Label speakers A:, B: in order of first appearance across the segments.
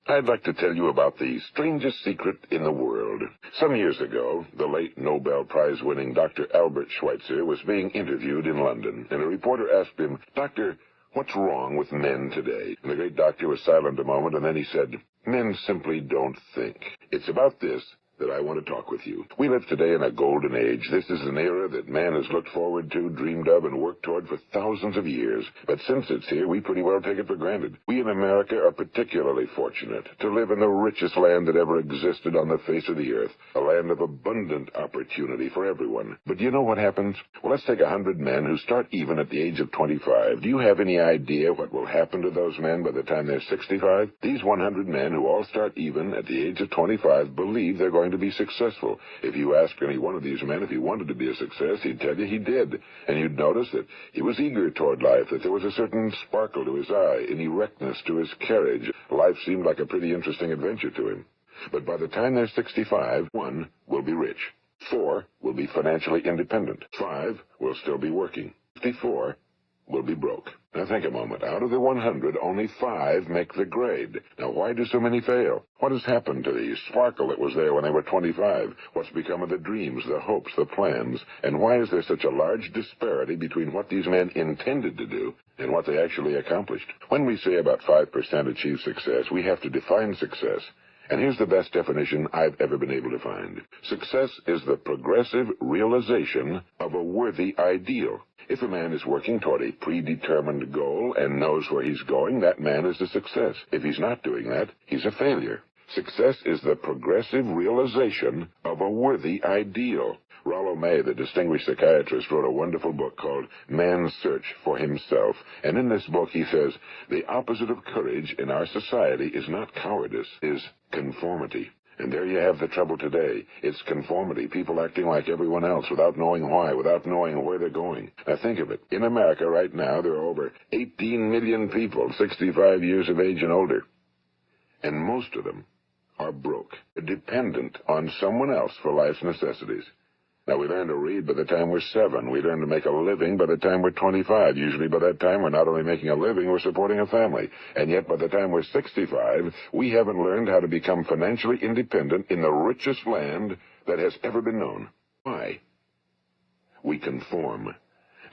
A: I'd like to tell you about the strangest secret in the world. Some years ago, the late Nobel Prize-winning Dr. Albert Schweitzer was being interviewed in London, and a reporter asked him, "Doctor, what's wrong with men today?" And the great doctor was silent a moment, and then he said, "Men simply don't think." It's about this that I want to talk with you. We live today in a golden age. This is an era that man has looked forward to, dreamed of, and worked toward for thousands of years. But since it's here, we pretty well take it for granted. We in America are particularly fortunate to live in the richest land that ever existed on the face of the earth, a land of abundant opportunity for everyone. But do you know what happens? Well, let's take 100 men who start even at the age of 25. Do you have any idea what will happen to those men by the time they're 65? These 100 men who all start even at the age of 25 believe they're going to be successful. If you ask any one of these men if he wanted to be a success, he'd tell you he did. And you'd notice that he was eager toward life, that there was a certain sparkle to his eye, an erectness to his carriage. Life seemed like a pretty interesting adventure to him. But by the time they're 65, 1 will be rich. 4 will be financially independent. 5 will still be working. 54 will be broke. Now think a moment. Out of the 100, only 5 make the grade. Now why do so many fail? What has happened to the sparkle that was there when they were 25? What's become of the dreams, the hopes, the plans? And why is there such a large disparity between what these men intended to do and what they actually accomplished? When we say about 5% achieve success, we have to define success. And here's the best definition I've ever been able to find. Success is the progressive realization of a worthy ideal. If a man is working toward a predetermined goal and knows where he's going, that man is a success. If he's not doing that, he's a failure. Success is the progressive realization of a worthy ideal. Rollo May, the distinguished psychiatrist, wrote a wonderful book called Man's Search for Himself. And in this book he says, the opposite of courage in our society is not cowardice, is conformity. And there you have the trouble today. It's conformity, people acting like everyone else without knowing why, without knowing where they're going. Now think of it. In America right now, there are over 18 million people 65 years of age and older. And most of them are broke, dependent on someone else for life's necessities. Now, we learn to read by the time we're 7. We learn to make a living by the time we're 25. Usually by that time, we're not only making a living, we're supporting a family. And yet, by the time we're 65, we haven't learned how to become financially independent in the richest land that has ever been known. Why? We conform.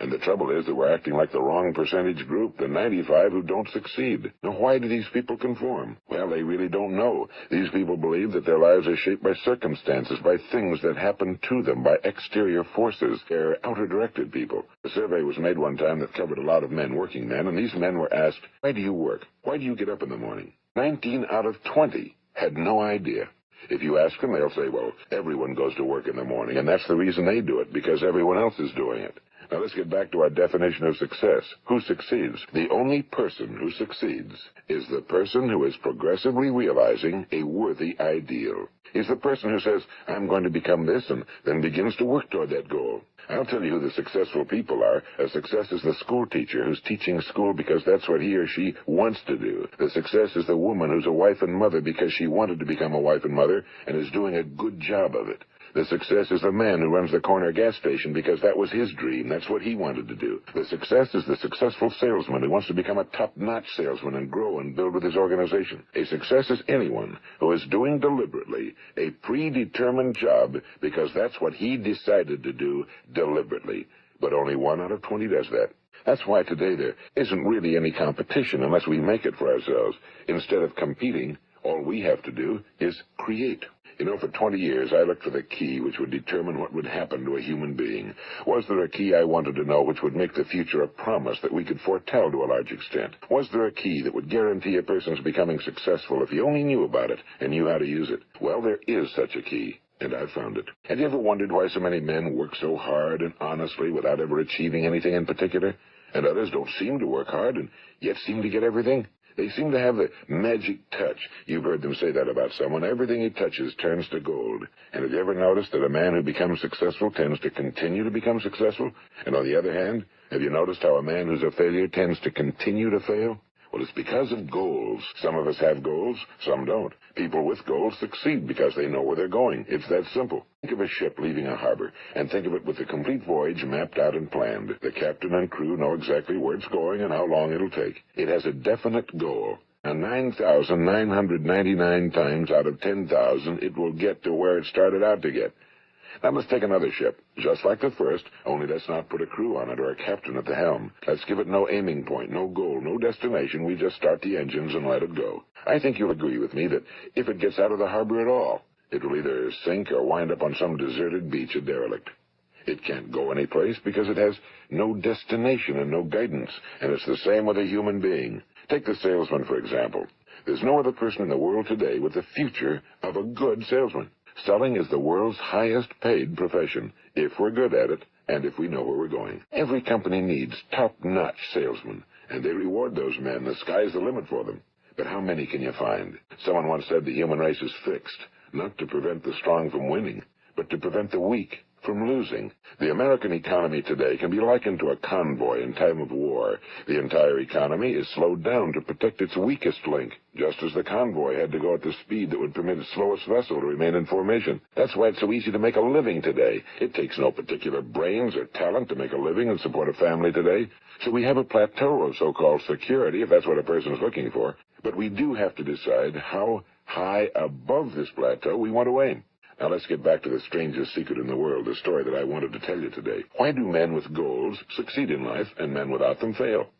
A: And the trouble is that we're acting like the wrong percentage group, the 95 who don't succeed. Now, why do these people conform? Well, they really don't know. These people believe that their lives are shaped by circumstances, by things that happen to them, by exterior forces. They're outer-directed people. A survey was made one time that covered a lot of men, working men, and these men were asked, why do you work? Why do you get up in the morning? 19 out of 20 had no idea. If you ask them, they'll say, well, everyone goes to work in the morning, and that's the reason they do it, because everyone else is doing it. Now let's get back to our definition of success. Who succeeds? The only person who succeeds is the person who is progressively realizing a worthy ideal. He's the person who says, I'm going to become this, and then begins to work toward that goal. I'll tell you who the successful people are. A success is the school teacher who's teaching school because that's what he or she wants to do. The success is the woman who's a wife and mother because she wanted to become a wife and mother and is doing a good job of it. The success is the man who runs the corner gas station because that was his dream. That's what he wanted to do. The success is the successful salesman who wants to become a top-notch salesman and grow and build with his organization. A success is anyone who is doing deliberately a predetermined job because that's what he decided to do deliberately. But only 1 out of 20 does that. That's why today there isn't really any competition unless we make it for ourselves. Instead of competing, all we have to do is create. You know, for 20 years, I looked for the key which would determine what would happen to a human being. Was there a key I wanted to know which would make the future a promise that we could foretell to a large extent? Was there a key that would guarantee a person's becoming successful if he only knew about it and knew how to use it? Well, there is such a key, and I found it. Have you ever wondered why so many men work so hard and honestly without ever achieving anything in particular? And others don't seem to work hard and yet seem to get everything? They seem to have the magic touch. You've heard them say that about someone. Everything he touches turns to gold. And have you ever noticed that a man who becomes successful tends to continue to become successful? And on the other hand, have you noticed how a man who's a failure tends to continue to fail? Well, it's because of goals. Some of us have goals, some don't. People with goals succeed because they know where they're going. It's that simple. Think of a ship leaving a harbor, and think of it with the complete voyage mapped out and planned. The captain and crew know exactly where it's going and how long it'll take. It has a definite goal. Now, 9,999 times out of 10,000, it will get to where it started out to get. Now let's take another ship, just like the first, only let's not put a crew on it or a captain at the helm. Let's give it no aiming point, no goal, no destination. We just start the engines and let it go. I think you'll agree with me that if it gets out of the harbor at all, it will either sink or wind up on some deserted beach, a derelict. It can't go anyplace because it has no destination and no guidance, and it's the same with a human being. Take the salesman, for example. There's no other person in the world today with the future of a good salesman. Selling is the world's highest-paid profession, if we're good at it and if we know where we're going. Every company needs top-notch salesmen, and they reward those men. The sky's the limit for them. But how many can you find? Someone once said the human race is fixed, not to prevent the strong from winning, but to prevent the weak from losing. The American economy today can be likened to a convoy in time of war. The entire economy is slowed down to protect its weakest link, just as the convoy had to go at the speed that would permit its slowest vessel to remain in formation. That's why it's so easy to make a living today. It takes no particular brains or talent to make a living and support a family today. So we have a plateau of so-called security, if that's what a person is looking for. But we do have to decide how high above this plateau we want to aim. Now let's get back to the strangest secret in the world, the story that I wanted to tell you today. Why do men with goals succeed in life and men without them fail?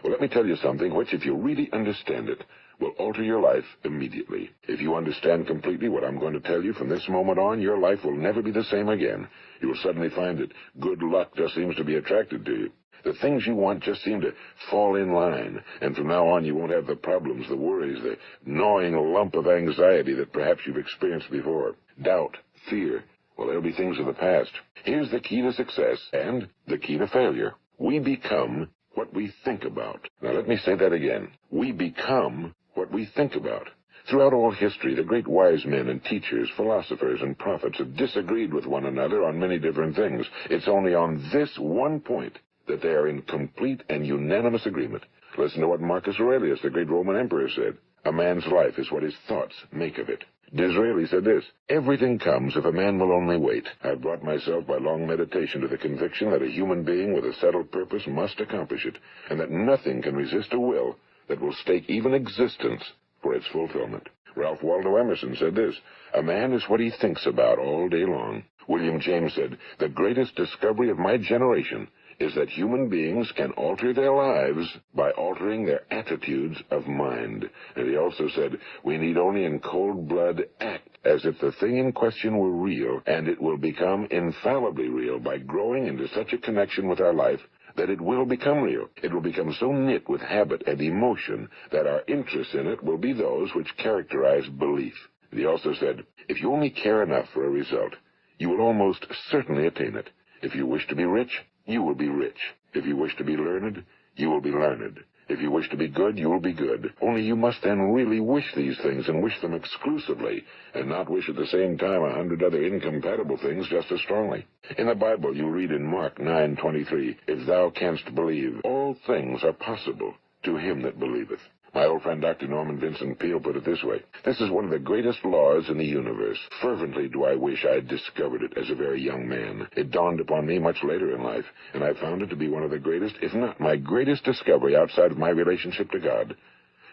A: Well, let me tell you something which, if you really understand it, will alter your life immediately. If you understand completely what I'm going to tell you from this moment on, your life will never be the same again. You will suddenly find that good luck just seems to be attracted to you. The things you want just seem to fall in line, and from now on you won't have the problems, the worries, the gnawing lump of anxiety that perhaps you've experienced before. Doubt, fear, well, they'll be things of the past. Here's the key to success and the key to failure. We become what we think about. Now let me say that again. We become what we think about. Throughout all history, the great wise men and teachers, philosophers and prophets have disagreed with one another on many different things. It's only on this one point that they are in complete and unanimous agreement. Listen to what Marcus Aurelius, the great Roman emperor, said. A man's life is what his thoughts make of it. Disraeli said this, everything comes if a man will only wait. I've brought myself by long meditation to the conviction that a human being with a settled purpose must accomplish it, and that nothing can resist a will that will stake even existence for its fulfillment. Ralph Waldo Emerson said this, a man is what he thinks about all day long. William James said, the greatest discovery of my generation is that human beings can alter their lives by altering their attitudes of mind. And he also said, we need only in cold blood act as if the thing in question were real, and it will become infallibly real by growing into such a connection with our life that it will become real. It will become so knit with habit and emotion that our interest in it will be those which characterize belief. And he also said, if you only care enough for a result, you will almost certainly attain it. If you wish to be rich, you will be rich. If you wish to be learned, you will be learned. If you wish to be good, you will be good. Only you must then really wish these things, and wish them exclusively, and not wish at the same time 100 other incompatible things just as strongly. In the Bible, you read in Mark 9:23, if thou canst believe, all things are possible to him that believeth. My old friend Dr. Norman Vincent Peale put it this way, this is one of the greatest laws in the universe. Fervently do I wish I had discovered it as a very young man. It dawned upon me much later in life, and I found it to be one of the greatest, if not my greatest discovery outside of my relationship to God.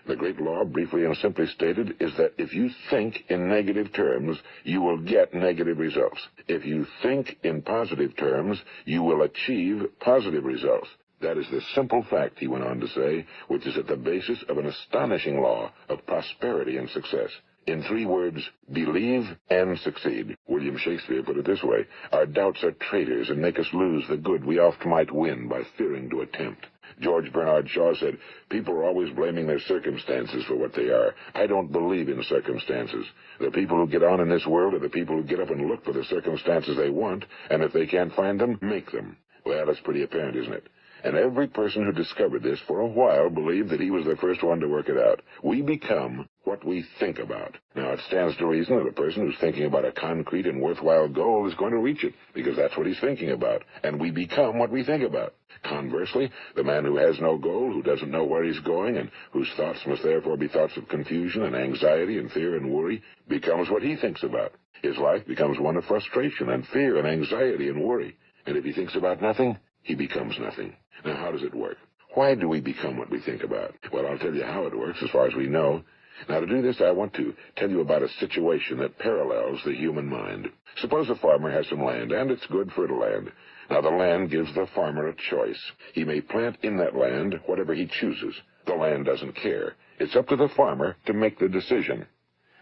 A: The great law, briefly and simply stated, is that if you think in negative terms, you will get negative results. If you think in positive terms, you will achieve positive results. That is the simple fact, he went on to say, which is at the basis of an astonishing law of prosperity and success. In 3 words, believe and succeed. William Shakespeare put it this way, our doubts are traitors and make us lose the good we oft might win by fearing to attempt. George Bernard Shaw said, people are always blaming their circumstances for what they are. I don't believe in circumstances. The people who get on in this world are the people who get up and look for the circumstances they want, and if they can't find them, make them. Well, that's pretty apparent, isn't it? And every person who discovered this for a while believed that he was the first one to work it out. We become what we think about. Now, it stands to reason that a person who's thinking about a concrete and worthwhile goal is going to reach it, because that's what he's thinking about. And we become what we think about. Conversely, the man who has no goal, who doesn't know where he's going, and whose thoughts must therefore be thoughts of confusion and anxiety and fear and worry, becomes what he thinks about. His life becomes one of frustration and fear and anxiety and worry. And if he thinks about nothing, he becomes nothing. Now, how does it work? Why do we become what we think about? Well, I'll tell you how it works as far as we know. Now, to do this, I want to tell you about a situation that parallels the human mind. Suppose a farmer has some land, and it's good fertile land. Now, the land gives the farmer a choice. He may plant in that land whatever he chooses. The land doesn't care. It's up to the farmer to make the decision.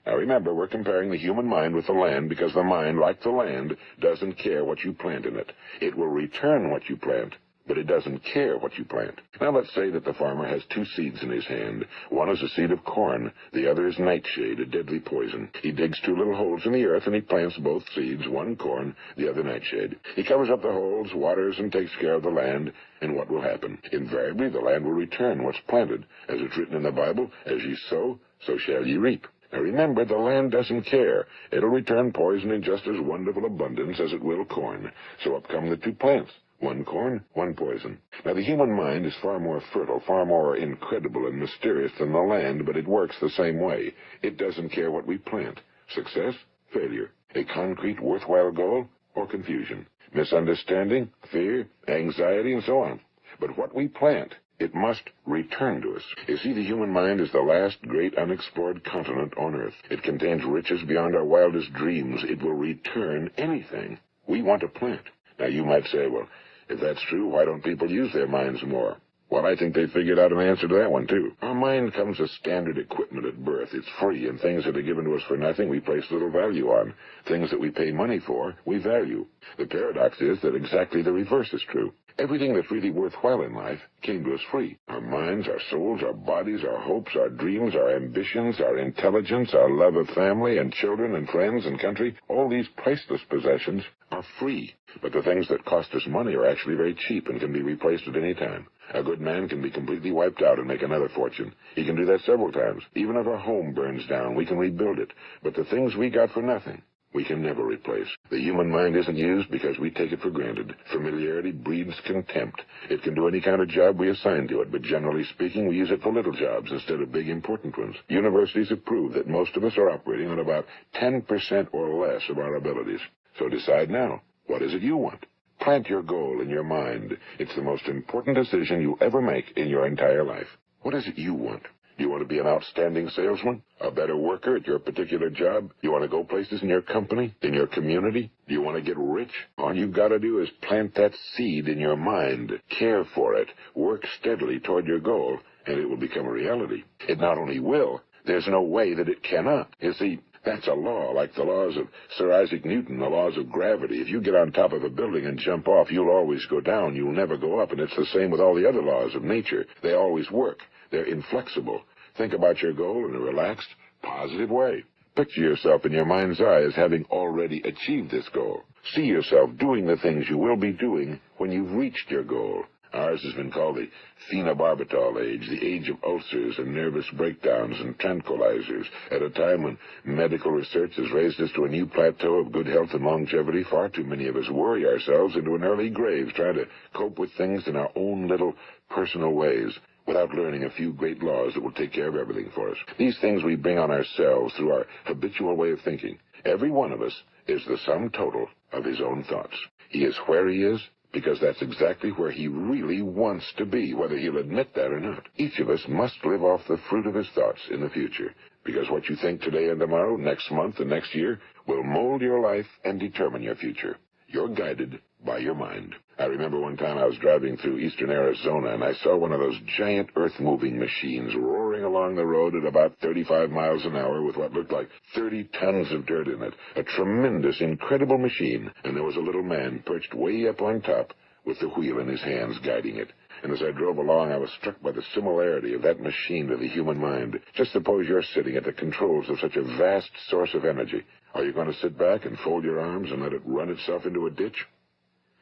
A: Now, remember, we're comparing the human mind with the land because the mind, like the land, doesn't care what you plant in it. It will return what you plant, but it doesn't care what you plant. Now, let's say that the farmer has 2 seeds in his hand. One is a seed of corn. The other is nightshade, a deadly poison. He digs 2 little holes in the earth, and he plants both seeds, one corn, the other nightshade. He covers up the holes, waters, and takes care of the land, and what will happen? Invariably, the land will return what's planted. As it's written in the Bible, as ye sow, so shall ye reap. Now remember, the land doesn't care. It'll return poison in just as wonderful abundance as it will corn. So up come the 2 plants. One corn, one poison. Now, the human mind is far more fertile, far more incredible and mysterious than the land, but it works the same way. It doesn't care what we plant. Success, failure. A concrete, worthwhile goal, or confusion. Misunderstanding, fear, anxiety, and so on. But what we plant, it must return to us. You see, the human mind is the last great unexplored continent on Earth. It contains riches beyond our wildest dreams. It will return anything we want to plant. Now, you might say, well, if that's true, why don't people use their minds more? Well, I think they figured out an answer to that one, too. Our mind comes as standard equipment at birth. It's free, and things that are given to us for nothing we place little value on. Things that we pay money for, we value. The paradox is that exactly the reverse is true. Everything that's really worthwhile in life came to us free. Our minds, our souls, our bodies, our hopes, our dreams, our ambitions, our intelligence, our love of family and children and friends and country, all these priceless possessions are free. But the things that cost us money are actually very cheap and can be replaced at any time. A good man can be completely wiped out and make another fortune. He can do that several times. Even if our home burns down, we can rebuild it. But the things we got for nothing, we can never replace. The human mind isn't used because we take it for granted. Familiarity breeds contempt. It can do any kind of job we assign to it, but generally speaking, we use it for little jobs instead of big, important ones. Universities have proved that most of us are operating on about 10% or less of our abilities. So decide now, what is it you want? Plant your goal in your mind. It's the most important decision you ever make in your entire life. What is it you want? Do you want to be an outstanding salesman? A better worker at your particular job? You want to go places in your company? In your community? Do you want to get rich? All you've got to do is plant that seed in your mind. Care for it. Work steadily toward your goal, and it will become a reality. It not only will, there's no way that it cannot. You see, that's a law, like the laws of Sir Isaac Newton, the laws of gravity. If you get on top of a building and jump off, you'll always go down. You'll never go up. And it's the same with all the other laws of nature. They always work. They're inflexible. Think about your goal in a relaxed, positive way. Picture yourself in your mind's eye as having already achieved this goal. See yourself doing the things you will be doing when you've reached your goal. Ours has been called the phenobarbital age, the age of ulcers and nervous breakdowns and tranquilizers. At a time when medical research has raised us to a new plateau of good health and longevity, far too many of us worry ourselves into an early grave trying to cope with things in our own little personal ways, without learning a few great laws that will take care of everything for us. These things we bring on ourselves through our habitual way of thinking. Every one of us is the sum total of his own thoughts. He is where he is because that's exactly where he really wants to be, whether he'll admit that or not. Each of us must live off the fruit of his thoughts in the future, because what you think today and tomorrow, next month and next year, will mold your life and determine your future. You're guided by your mind. I remember one time I was driving through eastern Arizona, and I saw one of those giant earth-moving machines roaring along the road at about 35 miles an hour with what looked like 30 tons of dirt in it. A tremendous, incredible machine, and there was a little man perched way up on top with the wheel in his hands guiding it. And as I drove along, I was struck by the similarity of that machine to the human mind. Just suppose you're sitting at the controls of such a vast source of energy. Are you going to sit back and fold your arms and let it run itself into a ditch?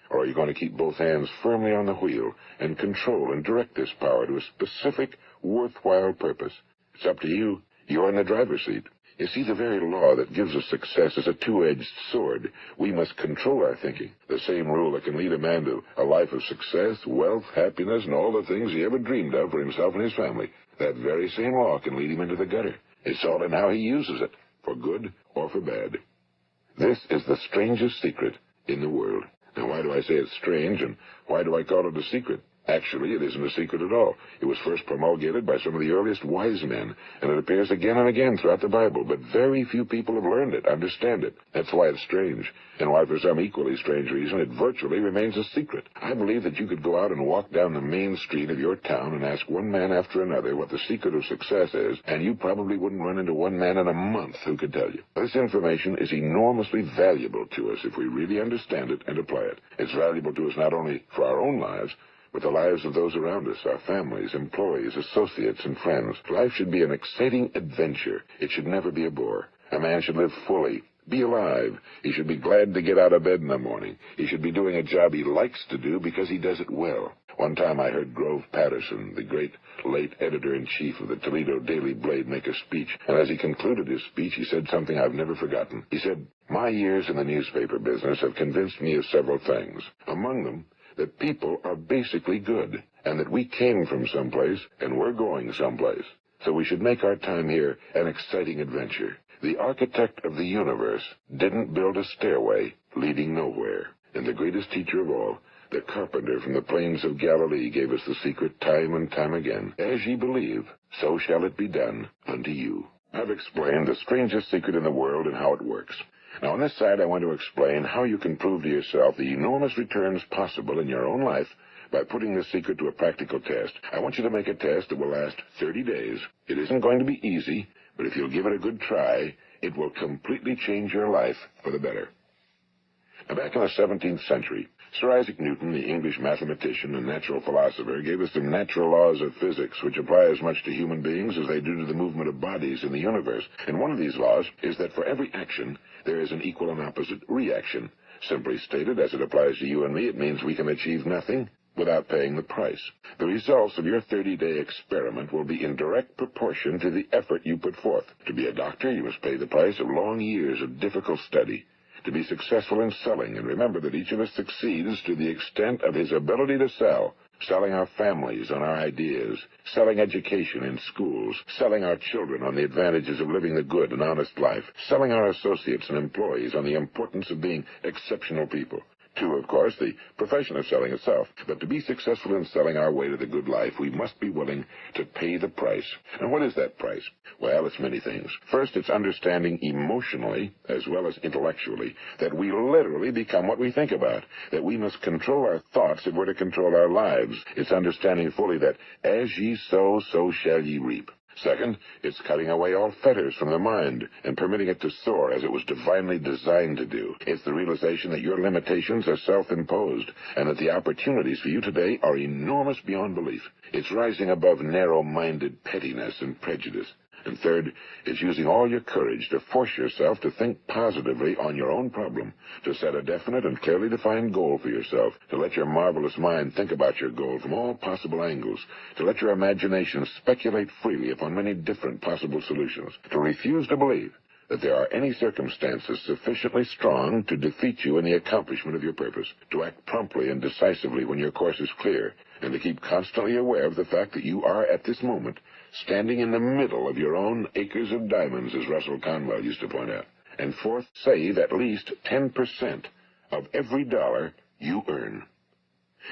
A: Or are you going to keep both hands firmly on the wheel and control and direct this power to a specific, worthwhile purpose? It's up to you. You're in the driver's seat. You see, the very law that gives us success is a two-edged sword. We must control our thinking. The same rule that can lead a man to a life of success, wealth, happiness, and all the things he ever dreamed of for himself and his family. That very same law can lead him into the gutter. It's all in how he uses it, for good or for bad. This is the strangest secret in the world. Now, why do I say it's strange, and why do I call it a secret? Actually, it isn't a secret at all. It was first promulgated by some of the earliest wise men, and it appears again and again throughout the Bible, but very few people have learned it, understand it. That's why it's strange, and why for some equally strange reason it virtually remains a secret. I believe that you could go out and walk down the main street of your town and ask one man after another what the secret of success is, and you probably wouldn't run into one man in a month who could tell you. This information is enormously valuable to us if we really understand it and apply it. It's valuable to us not only for our own lives, but the lives of those around us, our families, employees, associates, and friends. Life should be an exciting adventure. It should never be a bore. A man should live fully, be alive. He should be glad to get out of bed in the morning. He should be doing a job he likes to do because he does it well. One time I heard Grove Patterson, the great late editor-in-chief of the Toledo Daily Blade, make a speech, and as he concluded his speech, he said something I've never forgotten. He said, "My years in the newspaper business have convinced me of several things. Among them, that people are basically good, and that we came from someplace and we're going someplace. So we should make our time here an exciting adventure. The architect of the universe didn't build a stairway leading nowhere. And the greatest teacher of all, the carpenter from the plains of Galilee, gave us the secret time and time again. As ye believe, so shall it be done unto you." I've explained the strangest secret in the world and how it works. Now, on this side, I want to explain how you can prove to yourself the enormous returns possible in your own life by putting this secret to a practical test. I want you to make a test that will last 30 days. It isn't going to be easy, but if you'll give it a good try, it will completely change your life for the better. Now, back in the 17th century, Sir Isaac Newton, the English mathematician and natural philosopher, gave us some natural laws of physics which apply as much to human beings as they do to the movement of bodies in the universe. And one of these laws is that for every action, there is an equal and opposite reaction. Simply stated, as it applies to you and me, it means we can achieve nothing without paying the price. The results of your 30-day experiment will be in direct proportion to the effort you put forth. To be a doctor, you must pay the price of long years of difficult study. To be successful in selling, and remember that each of us succeeds to the extent of his ability to sell, selling our families on our ideas, selling education in schools, selling our children on the advantages of living the good and honest life, selling our associates and employees on the importance of being exceptional people. To, of course, the profession of selling itself. But to be successful in selling our way to the good life, we must be willing to pay the price. And what is that price? Well, it's many things. First, it's understanding emotionally, as well as intellectually, that we literally become what we think about, that we must control our thoughts if we're to control our lives. It's understanding fully that as ye sow, so shall ye reap. Second, it's cutting away all fetters from the mind and permitting it to soar as it was divinely designed to do. It's the realization that your limitations are self-imposed and that the opportunities for you today are enormous beyond belief. It's rising above narrow-minded pettiness and prejudice. And third, it's using all your courage to force yourself to think positively on your own problem, to set a definite and clearly defined goal for yourself, to let your marvelous mind think about your goal from all possible angles, to let your imagination speculate freely upon many different possible solutions, to refuse to believe that there are any circumstances sufficiently strong to defeat you in the accomplishment of your purpose, to act promptly and decisively when your course is clear, and to keep constantly aware of the fact that you are, at this moment, standing in the middle of your own acres of diamonds, as Russell Conwell used to point out. And fourth, save at least 10% of every dollar you earn.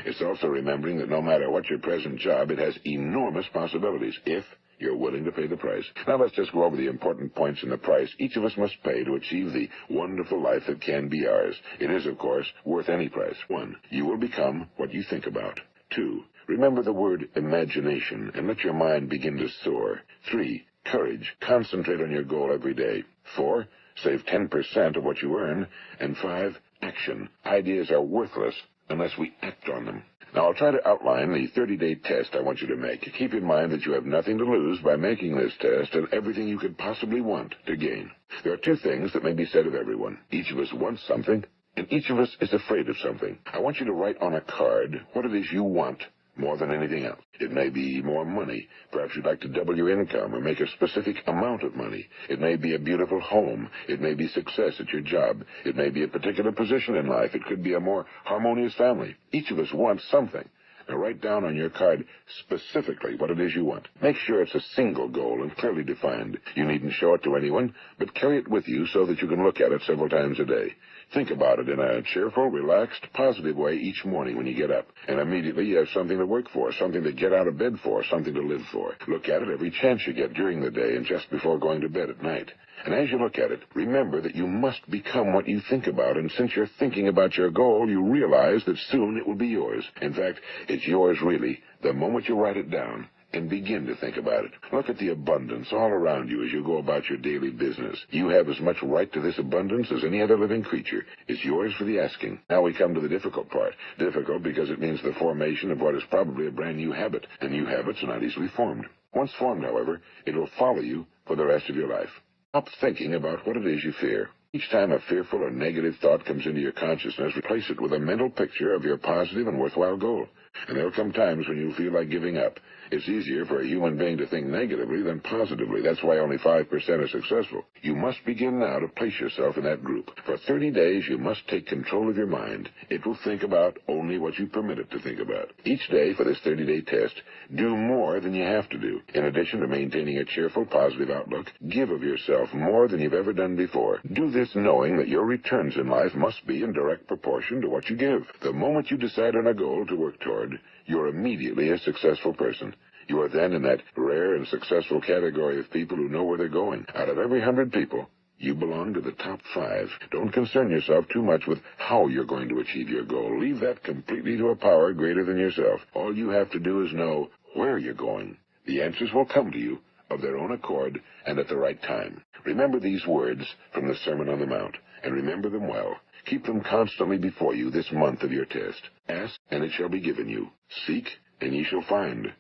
A: It's also remembering that no matter what your present job, it has enormous possibilities if you're willing to pay the price. Now let's just go over the important points in the price each of us must pay to achieve the wonderful life that can be ours. It is, of course, worth any price. 1. You will become what you think about. 2. Remember the word imagination and let your mind begin to soar. 3. Courage. Concentrate on your goal every day. 4. Save 10% of what you earn. And 5. Action. Ideas are worthless unless we act on them. Now, I'll try to outline the 30-day test I want you to make. Keep in mind that you have nothing to lose by making this test and everything you could possibly want to gain. There are 2 things that may be said of everyone. Each of us wants something, and each of us is afraid of something. I want you to write on a card what it is you want more than anything else. It may be more money. Perhaps you'd like to double your income or make a specific amount of money. It may be a beautiful home. It may be success at your job. It may be a particular position in life. It could be a more harmonious family. Each of us wants something. Now write down on your card specifically what it is you want. Make sure it's a single goal and clearly defined. You needn't show it to anyone, but carry it with you so that you can look at it several times a day. Think about it in a cheerful, relaxed, positive way each morning when you get up. And immediately you have something to work for, something to get out of bed for, something to live for. Look at it every chance you get during the day and just before going to bed at night. And as you look at it, remember that you must become what you think about, and since you're thinking about your goal, you realize that soon it will be yours. In fact, it's yours really the moment you write it down and begin to think about it. Look at the abundance all around you as you go about your daily business. You have as much right to this abundance as any other living creature. It's yours for the asking. Now we come to the difficult part. Difficult because it means the formation of what is probably a brand new habit, and new habits are not easily formed. Once formed, however, it will follow you for the rest of your life. Stop thinking about what it is you fear. Each time a fearful or negative thought comes into your consciousness, replace it with a mental picture of your positive and worthwhile goal. And there'll come times when you'll feel like giving up. It's easier for a human being to think negatively than positively. That's why only 5% are successful. You must begin now to place yourself in that group. For 30 days, you must take control of your mind. It will think about only what you permit it to think about. Each day for this 30-day test, do more than you have to do. In addition to maintaining a cheerful, positive outlook, give of yourself more than you've ever done before. Do this knowing that your returns in life must be in direct proportion to what you give. The moment you decide on a goal to work toward, you're immediately a successful person. You are then in that rare and successful category of people who know where they're going. Out of every 100 people, you belong to the top 5. Don't concern yourself too much with how you're going to achieve your goal. Leave that completely to a power greater than yourself. All you have to do is know where you're going. The answers will come to you of their own accord and at the right time. Remember these words from the Sermon on the Mount, and remember them well. Keep them constantly before you this month of your test. Ask, and it shall be given you. Seek, and ye shall find.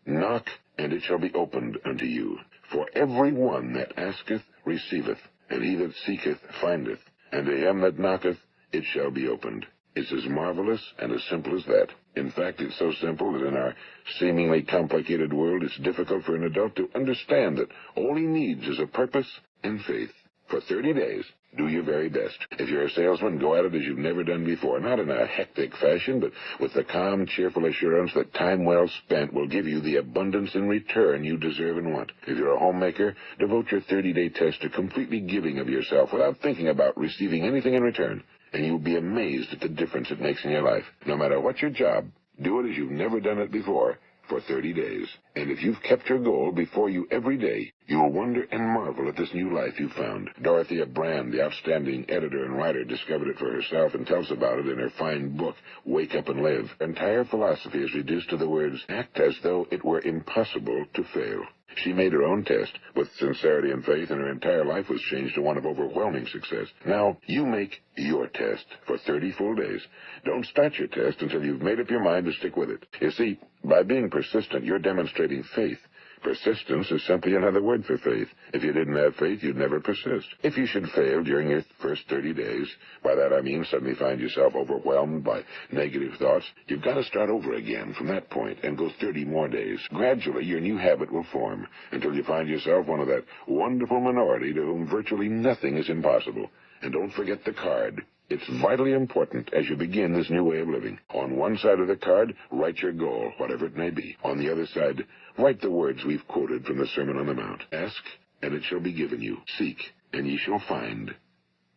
A: Knock, and it shall be opened unto you. For every one that asketh receiveth, and he that seeketh findeth, and to him that knocketh it shall be opened. It's as marvelous and as simple as that. In fact, it's so simple that in our seemingly complicated world, it's difficult for an adult to understand that all he needs is a purpose and faith. For 30 days, do your very best. If you're a salesman, go at it as you've never done before, not in a hectic fashion, but with the calm, cheerful assurance that time well spent will give you the abundance in return you deserve and want. If you're a homemaker, devote your 30-day test to completely giving of yourself without thinking about receiving anything in return, and you'll be amazed at the difference it makes in your life. No matter what your job, do it as you've never done it before for 30 days. And if you've kept your goal before you every day, you'll wonder and marvel at this new life you've found. Dorothea Brand, the outstanding editor and writer, discovered it for herself and tells about it in her fine book, Wake Up and Live. Her entire philosophy is reduced to the words, act as though it were impossible to fail. She made her own test with sincerity and faith, and her entire life was changed to one of overwhelming success. Now, you make your test for 30 full days. Don't start your test until you've made up your mind to stick with it. You see, by being persistent, you're demonstrating faith. Persistence is simply another word for faith. If you didn't have faith, you'd never persist. If you should fail during your first 30 days, by that I mean suddenly find yourself overwhelmed by negative thoughts, you've got to start over again from that point and go 30 more days. Gradually, your new habit will form until you find yourself one of that wonderful minority to whom virtually nothing is impossible. And don't forget the card. It's vitally important as you begin this new way of living. On one side of the card, write your goal, whatever it may be. On the other side, write the words we've quoted from the Sermon on the Mount. Ask, and it shall be given you. Seek, and ye shall find.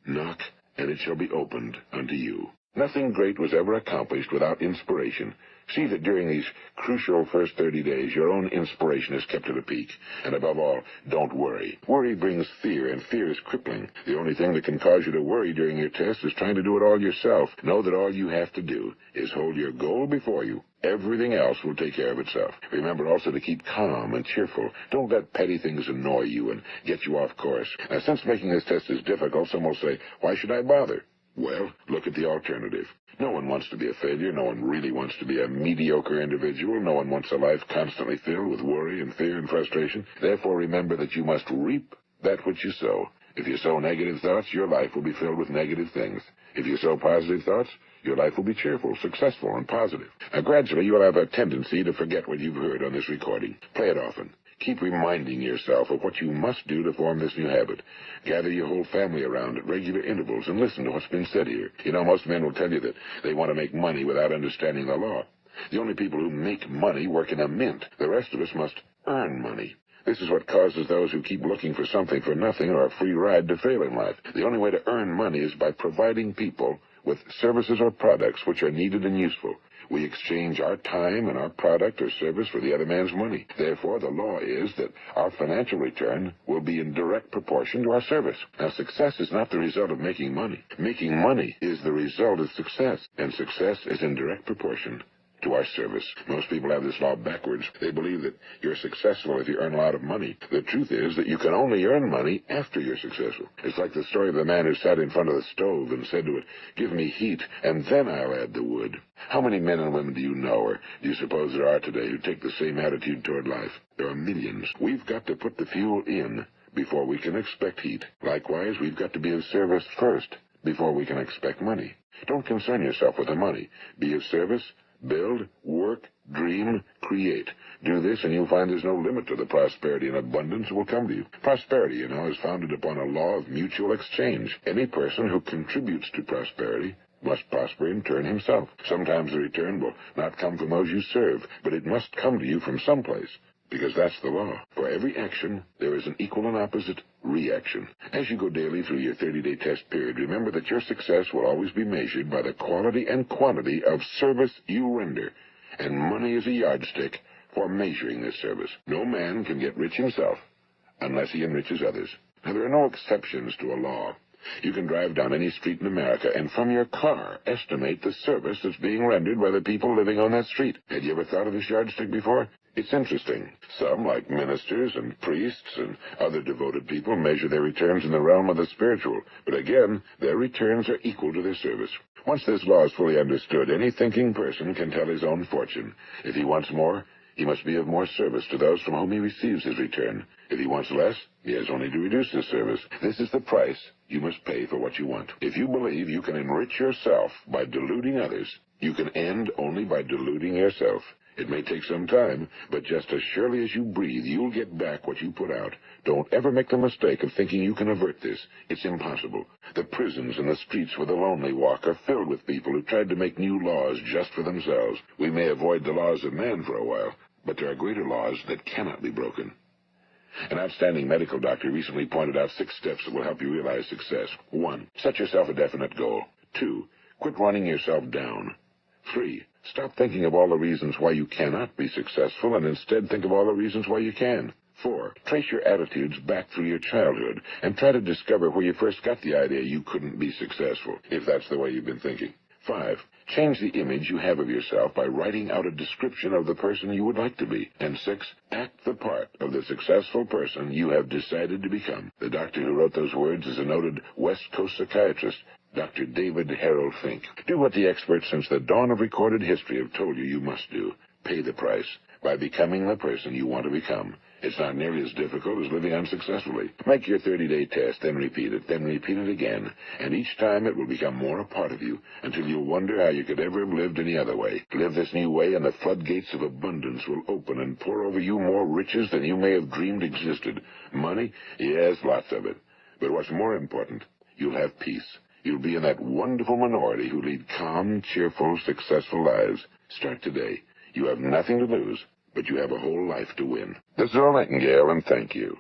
A: Knock, and it shall be opened unto you. Nothing great was ever accomplished without inspiration. See that during these crucial first 30 days, your own inspiration is kept at a peak. And above all, don't worry. Worry brings fear, and fear is crippling. The only thing that can cause you to worry during your test is trying to do it all yourself. Know that all you have to do is hold your goal before you. Everything else will take care of itself. Remember also to keep calm and cheerful. Don't let petty things annoy you and get you off course. Now, since making this test is difficult, some will say, why should I bother? Well, look at the alternative. No one wants to be a failure. No one really wants to be a mediocre individual. No one wants a life constantly filled with worry and fear and frustration. Therefore, remember that you must reap that which you sow. If you sow negative thoughts, your life will be filled with negative things. If you sow positive thoughts, your life will be cheerful, successful, and positive. Now, gradually, you'll have a tendency to forget what you've heard on this recording. Play it often. Keep reminding yourself of what you must do to form this new habit. Gather your whole family around at regular intervals and listen to what's been said here. You know, most men will tell you that they want to make money without understanding the law. The only people who make money work in a mint. The rest of us must earn money. This is what causes those who keep looking for something for nothing or a free ride to fail in life. The only way to earn money is by providing people with services or products which are needed and useful. We exchange our time and our product or service for the other man's money. Therefore, the law is that our financial return will be in direct proportion to our service. Now, success is not the result of making money. Making money is the result of success, and success is in direct proportion to our service. Most people have this law backwards. They believe that you're successful if you earn a lot of money. The truth is that you can only earn money after you're successful. It's like the story of the man who sat in front of the stove and said to it, "Give me heat, and then I'll add the wood." How many men and women do you know, or do you suppose there are today, who take the same attitude toward life? There are millions. We've got to put the fuel in before we can expect heat. Likewise, we've got to be of service first before we can expect money. Don't concern yourself with the money. Be of service. Build, work, dream, create. Do this, and you'll find there's no limit to the prosperity and abundance that will come to you. Prosperity, is founded upon a law of mutual exchange. Any person who contributes to prosperity must prosper in turn himself. Sometimes the return will not come from those you serve, but it must come to you from someplace, because that's the law. For every action, there is an equal and opposite reaction. As you go daily through your 30-day test period, remember that your success will always be measured by the quality and quantity of service you render, and money is a yardstick for measuring this service. No man can get rich himself unless he enriches others. Now, there are no exceptions to a law. You can drive down any street in America and from your car estimate the service that's being rendered by the people living on that street. Had you ever thought of this yardstick before? It's interesting. Some, like ministers and priests and other devoted people, measure their returns in the realm of the spiritual. But again, their returns are equal to their service. Once this law is fully understood, any thinking person can tell his own fortune. If he wants more, he must be of more service to those from whom he receives his return. If he wants less, he has only to reduce his service. This is the price you must pay for what you want. If you believe you can enrich yourself by deluding others, you can end only by deluding yourself. It may take some time, but just as surely as you breathe, you'll get back what you put out. Don't ever make the mistake of thinking you can avert this. It's impossible. The prisons and the streets where the lonely walk are filled with people who tried to make new laws just for themselves. We may avoid the laws of man for a while, but there are greater laws that cannot be broken. An outstanding medical doctor recently pointed out 6 steps that will help you realize success. 1. Set yourself a definite goal. 2. Quit running yourself down. 3. Stop thinking of all the reasons why you cannot be successful and instead think of all the reasons why you can. 4. Trace your attitudes back through your childhood and try to discover where you first got the idea you couldn't be successful, if that's the way you've been thinking. 5. Change the image you have of yourself by writing out a description of the person you would like to be. And 6. Act the part of the successful person you have decided to become. The doctor who wrote those words is a noted West Coast psychiatrist, Dr. David Harold Fink. Do what the experts since the dawn of recorded history have told you you must do. Pay the price by becoming the person you want to become. It's not nearly as difficult as living unsuccessfully. Make your 30-day test, then repeat it again, and each time it will become more a part of you until you'll wonder how you could ever have lived any other way. Live this new way, and the floodgates of abundance will open and pour over you more riches than you may have dreamed existed. Money? Yes, lots of it. But what's more important, you'll have peace. You'll be in that wonderful minority who lead calm, cheerful, successful lives. Start today. You have nothing to lose, but you have a whole life to win. This is Earl Nightingale, and thank you.